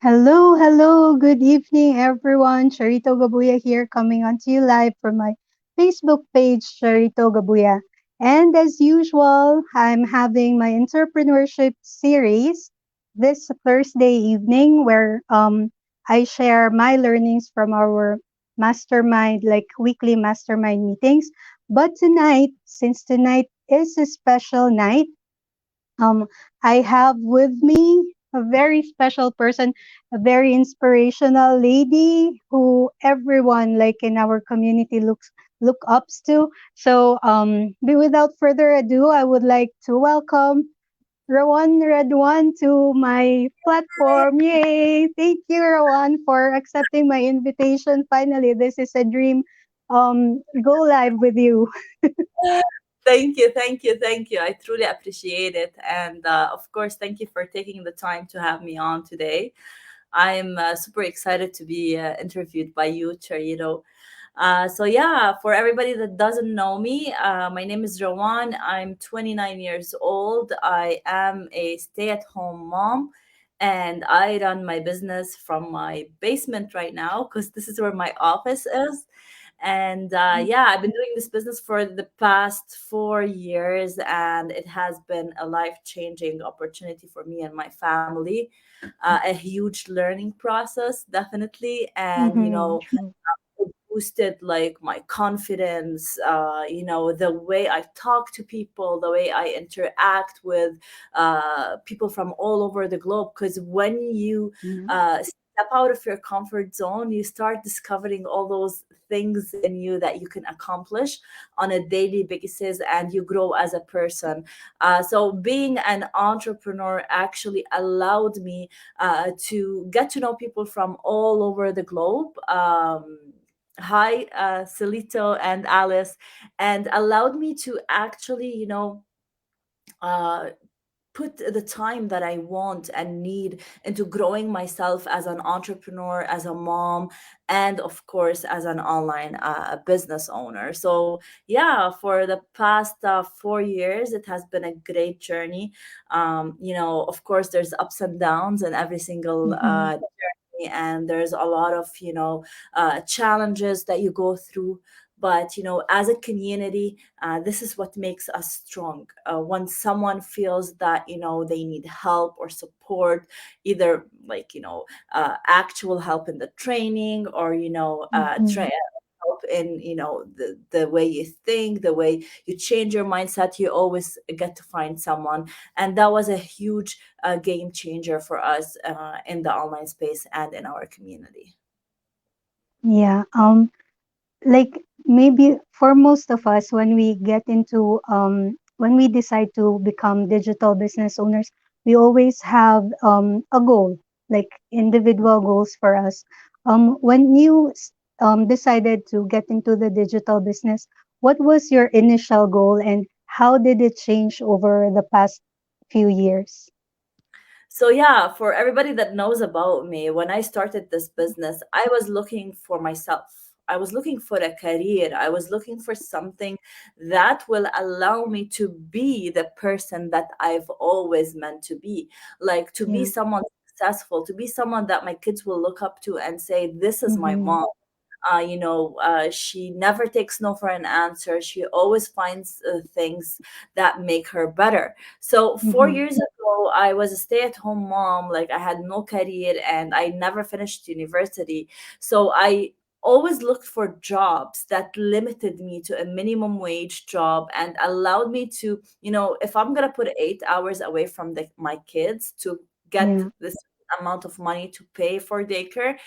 Hello, hello, good evening, everyone. Charito Gabuya here, coming on to you live from my Facebook page, Charito Gabuya. And as usual, I'm having my entrepreneurship series this Thursday evening where I share my learnings from our mastermind, like weekly mastermind meetings. But tonight, since tonight is a special night, um, I have with me a very special person, a very inspirational lady who everyone like in our community look ups to. So, without further ado, I would like to welcome Rawan Redwan to my platform. Yay! Thank you, Rawan, for accepting my invitation. Finally, this is a dream. Go live with you. Thank you, thank you, thank you. I truly appreciate it. And of course, thank you for taking the time to have me on today. I'm super excited to be interviewed by you, Charito. So, for everybody that doesn't know me, my name is Rawan. I'm 29 years old. I am a stay at home mom. And I run my business from my basement right now because this is where my office is. And I've been doing this business for the past 4 years, and it has been a life changing opportunity for me and my family. A huge learning process, definitely. And, Mm-hmm, true. it boosted like my confidence, the way I talk to people, the way I interact with people from all over the globe. Because when you Yeah. step out of your comfort zone, you start discovering all those things in you that you can accomplish on a daily basis, and you grow as a person. So being an entrepreneur actually allowed me to get to know people from all over the globe. Hi, Celito and Alice, and allowed me to actually, uh, put the time that I want and need into growing myself as an entrepreneur, as a mom, and of course, as an online business owner. So, yeah, for the past 4 years, it has been a great journey. Of course, there's ups and downs in every single Mm-hmm. journey, and there's a lot of, challenges that you go through. But, as a community, this is what makes us strong. When someone feels that they need help or support, either like actual help in the training, or Mm-hmm. help in the way you think, the way you change your mindset, you always get to find someone. And that was a huge game changer for us in the online space and in our community. Yeah. Like maybe for most of us, when we get into when we decide to become digital business owners, we always have a goal, like individual goals for us. When you decided to get into the digital business, what was your initial goal and how did it change over the past few years? So yeah, for everybody that knows about me, when I started this business, I was looking for myself. I was looking for a career. I was looking for something that will allow me to be the person that I've always meant to be. Like to be Yeah. someone successful, to be someone that my kids will look up to and say, "This is my Mm-hmm. mom." She never takes no for an answer. She always finds things that make her better. So four Mm-hmm. years ago, I was a stay-at-home mom. Like I had no career and I never finished university. So I always looked for jobs that limited me to a minimum wage job and allowed me to, if I'm gonna put 8 hours away from my kids to get Yeah. this amount of money to pay for daycare,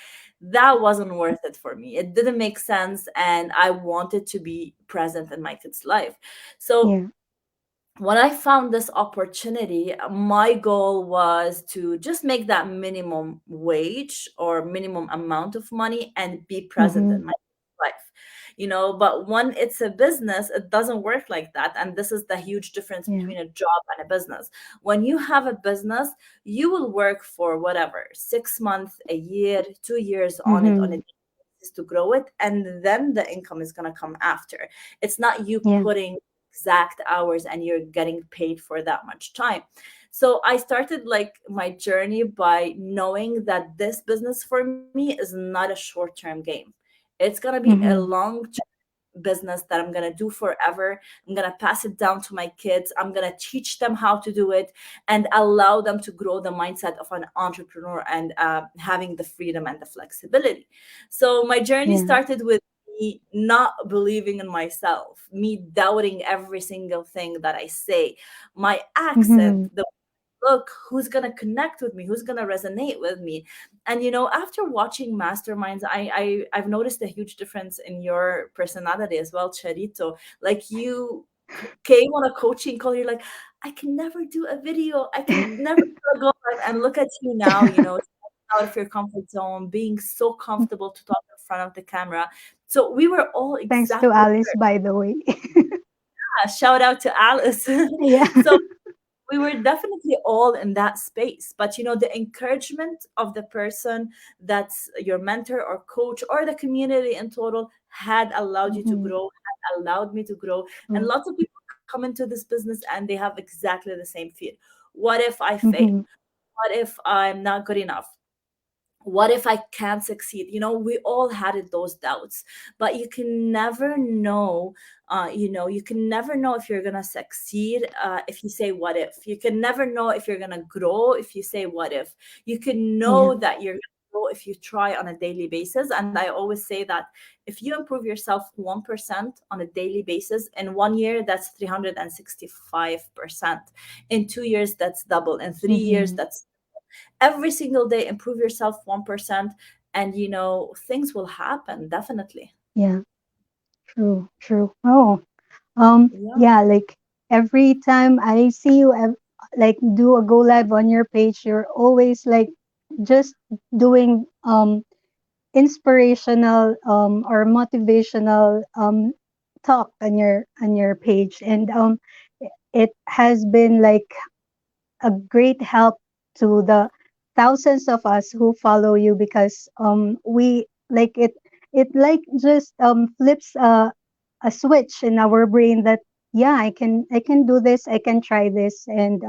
that wasn't worth it for me. It didn't make sense, and I wanted to be present in my kid's life. So Yeah. when I found this opportunity, my goal was to just make that minimum wage or minimum amount of money and be present Mm-hmm. in my life. But when it's a business, it doesn't work like that. And this is the huge difference Yeah. between a job and a business. When you have a business, you will work for whatever, 6 months, a year, 2 years on it on a Mm-hmm. daily basis to grow it. And then the income is going to come after. It's not you Yeah. putting exact hours and you're getting paid for that much time. So I started like my journey by knowing that this business for me is not a short-term game. It's going to be a Mhm. long business that I'm going to do forever. I'm going to pass it down to my kids. I'm going to teach them how to do it and allow them to grow the mindset of an entrepreneur and having the freedom and the flexibility. So my journey Yeah. started with me not believing in myself, me doubting every single thing that I say, my accent, Mhm. the look, who's going to connect with me, who's going to resonate with me. And after watching masterminds, I've noticed a huge difference in your personality as well, Charito. Like you came on a coaching call, you're like, I can never do a video, I can never go live. And look at you now, out of your comfort zone, being so comfortable to talk in front of the camera. So we were all Thanks to exactly Alice, by the way. shout out to Alice. Yeah. So we were definitely all in that space, but the encouragement of the person that's your mentor or coach or the community in total had allowed you to Mhm. grow, had allowed me to grow. And True. lots of people come into this business and they have exactly the same fear. What if I fail? Mhm. What if I'm not good enough? What if I can't succeed? We all had those doubts, but you can never know. You can never know if you're gonna succeed if you say what if. You can never know if you're gonna grow if you say what if. You can Yeah. know that you're gonna grow if you try on a daily basis. And I always say that if you improve yourself 1% on a daily basis, in 1 year that's 365%. In 2 years that's double. In 3 years Mhm. that's every single day improve yourself 1%, and things will happen definitely. Yeah. True. True. Oh. Yeah. Yeah, like every time I see you like do a go live on your page, you're always like just doing inspirational or motivational talk on your page, and it has been like a great help to the thousands of us who follow you, because we like it like just flips a switch in our brain that yeah, I can do this, I can try this, and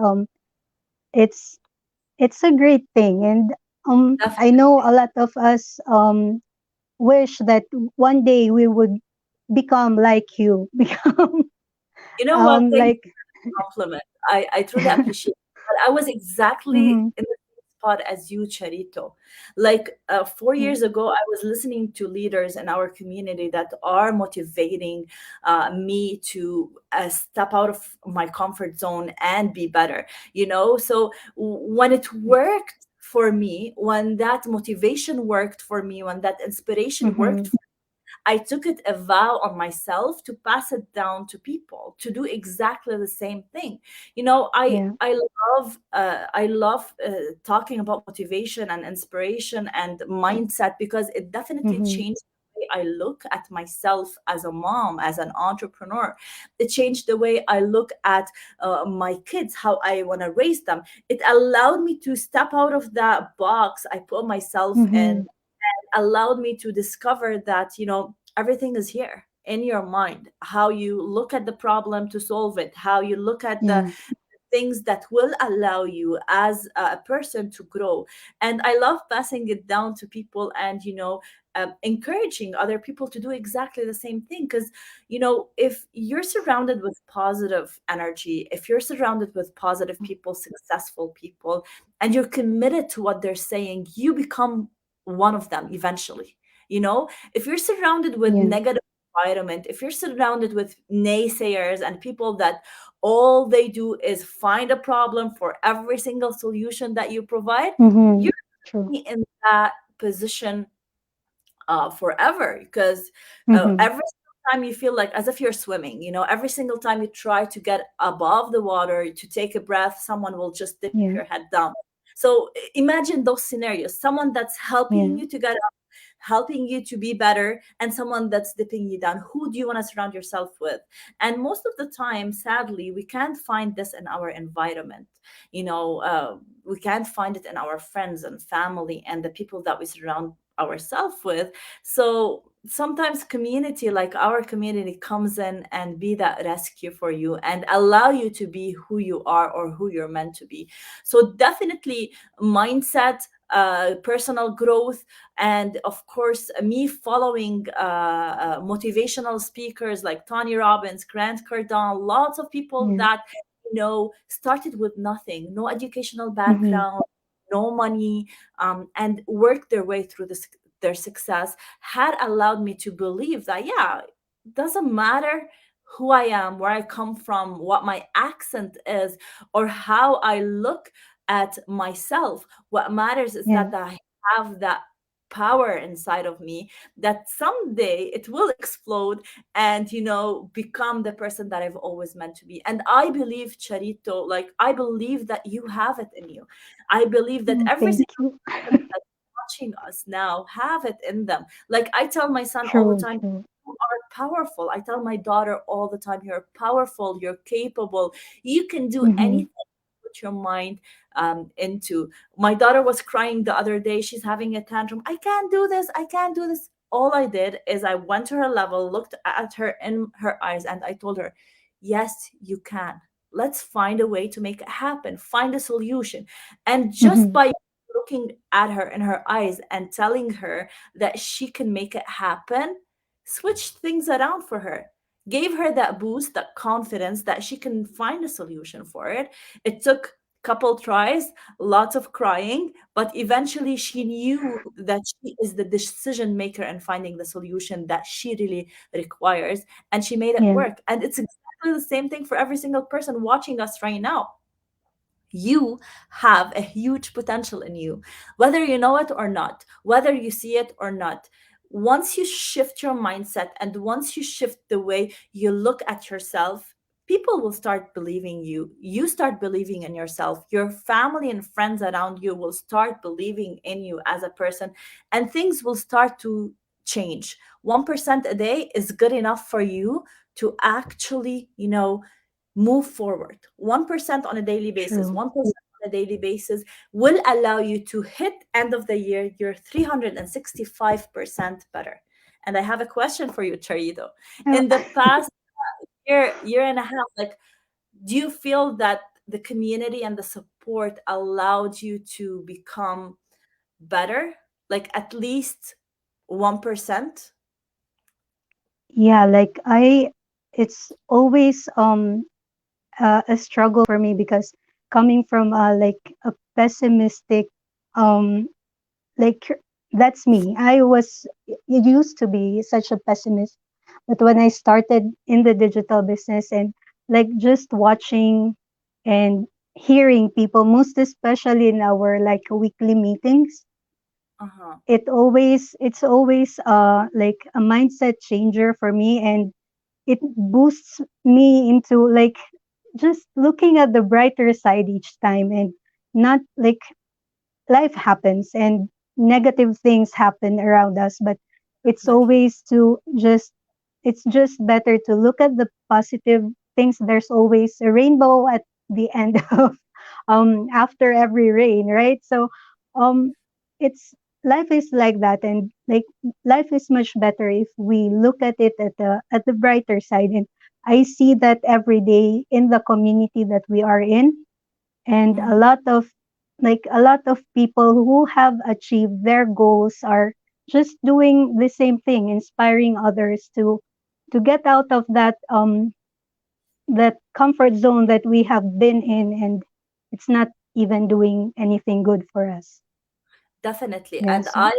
it's it's a great thing. And I know Definitely. a lot of us wish that one day we would become like you, become You know what? Thank like you for the compliment. I truly appreciate it. But I was exactly mhm, in the same spot as you, Charito. Like 4 years yeah, ago, I was listening to leaders in our community that are motivating me to step out of my comfort zone and be better. So when it worked for me, when that motivation worked for me, when that inspiration worked, mhm, I took it a vow on myself to pass it down to people to do exactly the same thing. yeah, I love talking about motivation and inspiration and mindset because it definitely mhm, changed the way I look at myself as a mom, as an entrepreneur. It changed the way I look at my kids, how I want to raise them. It allowed me to step out of that box I put myself in, mhm, allowed me to discover that everything is here in your mind, how you look at the problem to solve it, how you look at the yeah, things that will allow you as a person to grow. And I love passing it down to people and encouraging other people to do exactly the same thing, because if you're surrounded with positive energy, if you're surrounded with positive people, successful people, and you're committed to what they're saying, you become one of them eventually. If you're surrounded with yeah, negative environment, if you're surrounded with naysayers and people that all they do is find a problem for every single solution that you provide, mhm, you're true, in that position forever, because mhm, every single time you feel like as if you're swimming, every single time you try to get above the water to take a breath, someone will just dip your yeah, head down. So imagine those scenarios: someone that's helping yeah, you to get, helping you to be better, and someone that's dipping you down. Who do you want to surround yourself with? And most of the time, sadly, we can't find this in our environment. We can't find it in our friends and family and the people that we surround ourselves with. So sometimes community like our community comes in and be that rescue for you and allow you to be who you are or who you're meant to be. So definitely mindset, personal growth, and of course me following motivational speakers like Tony Robbins, Grant Cardone, lots of people Yeah. that started with nothing, no educational Mm-hmm. background, no money, and worked their way through their success, had allowed me to believe that, yeah, it doesn't matter who I am, where I come from, what my accent is, or how I look at myself. What matters is Yeah. that I have that power inside of me, that someday it will explode and become the person that I've always meant to be. And I believe, Charito, like I believe that you have it in you. I believe that Oh, every thank single you. person that's watching us now have it in them. Like I tell my son all the True, time, true. you are powerful. I tell my daughter all the time, you're powerful, you're capable, you can do Mm-hmm. anything you put your mind into. My daughter was crying the other day. She's having a tantrum. I can't do this. I can't do this. All I did is I went to her level, looked at her in her eyes, and I told her, yes, you can. Let's find a way to make it happen. Find a solution. And just Mm-hmm. by looking at her in her eyes and telling her that she can make it happen, switched things around for her. Gave her that boost, that confidence that she can find a solution for it. It took couple tries, lots of crying, but eventually she knew that she is the decision maker in finding the solution that she really requires, and she made it Yeah. work. And it's exactly the same thing for every single person watching us right now. You have a huge potential in you, whether you know it or not, whether you see it or not. Once you shift your mindset and once you shift the way you look at yourself, people will start believing you. You start believing in yourself. Your family and friends around you will start believing in you as a person, and things will start to change. 1% a day is good enough for you to actually, move forward. 1% on a daily basis, True. 1% on a daily basis will allow you to hit end of the year, you're 365% better. And I have a question for you, Charito. Oh, In the past year and a half, like, do you feel that the community and the support allowed you to become better? Like at least 1%? yeah, like it's always a struggle for me because coming from like a pessimistic um like that's me. I was it used to be such a pessimist, but when I started in the digital business and like just watching and hearing people, most especially in our like weekly meetings, Uh-huh. it's always like a mindset changer for me, and it boosts me into like just looking at the brighter side each time, and not like life happens and negative things happen around us, but it's Definitely. always to just it's just better to look at the positive things. There's always a rainbow at the end of after every rain, right? So um it's life is like that, and like life is much better if we look at it at the brighter side. And I see that every day in the community that we are in, and Mhm. a lot of people who have achieved their goals are just doing the same thing, inspiring others to get out of that comfort zone that we have been in, and it's not even doing anything good for us. Definitely. And Yes.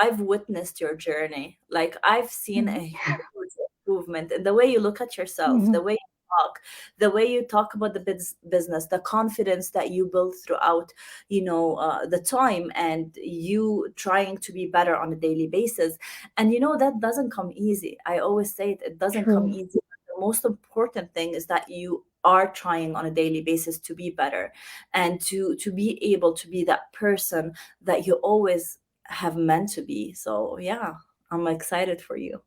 I've witnessed your journey. Like I've seen a huge improvement in the way you look at yourself, Mm-hmm. the way you talk, the way you talk about the business, the confidence that you build throughout, the time, and you trying to be better on a daily basis. And that doesn't come easy. I always say it doesn't come True. easy. The most important thing is that you are trying on a daily basis to be better and to be able to be that person that you always have meant to be. So yeah, I'm excited for you.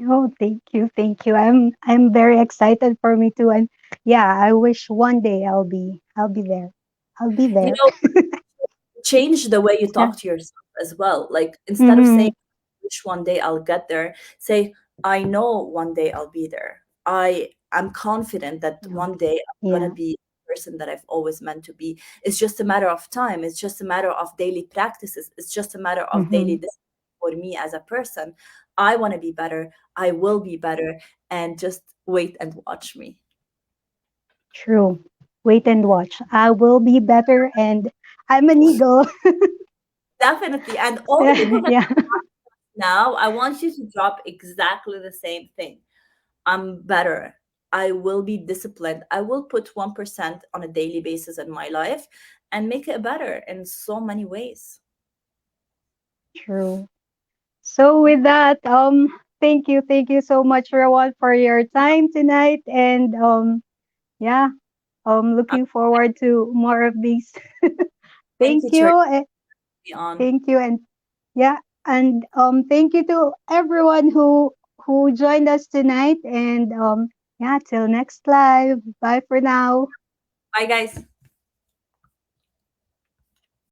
Oh, thank you, thank you. I'm very excited for me too, and yeah, I wish one day I'll be there. I'll be You there. know, change the way you Yeah. talk to yourself as well. Like instead of saying, Mhm. wish one day I'll get there, say, I know one day I'll be there. I'm confident that Yeah. one day I'm gonna Yeah. be the person that I've always meant to be. It's just a matter of time. It's just a matter of daily practices. It's just a matter of daily Mhm. discipline for me as a person. I want to be better. I will be better, and just wait and watch me. True. Wait and watch. I will be better, and I'm an eagle. Definitely. And all the people that Yeah. now, I want you to drop exactly the same thing. I'm better. I will be disciplined. I will put 1% on a daily basis in my life and make it better in so many ways. True. So with that, thank you so much, Rawan, for your time tonight, and yeah, Uh, looking forward to more of these. Thank Thank you, you, Charity, eh, on. thank you, and yeah, and thank you to everyone who joined us tonight, and yeah, till next live. Bye for now. Bye, guys.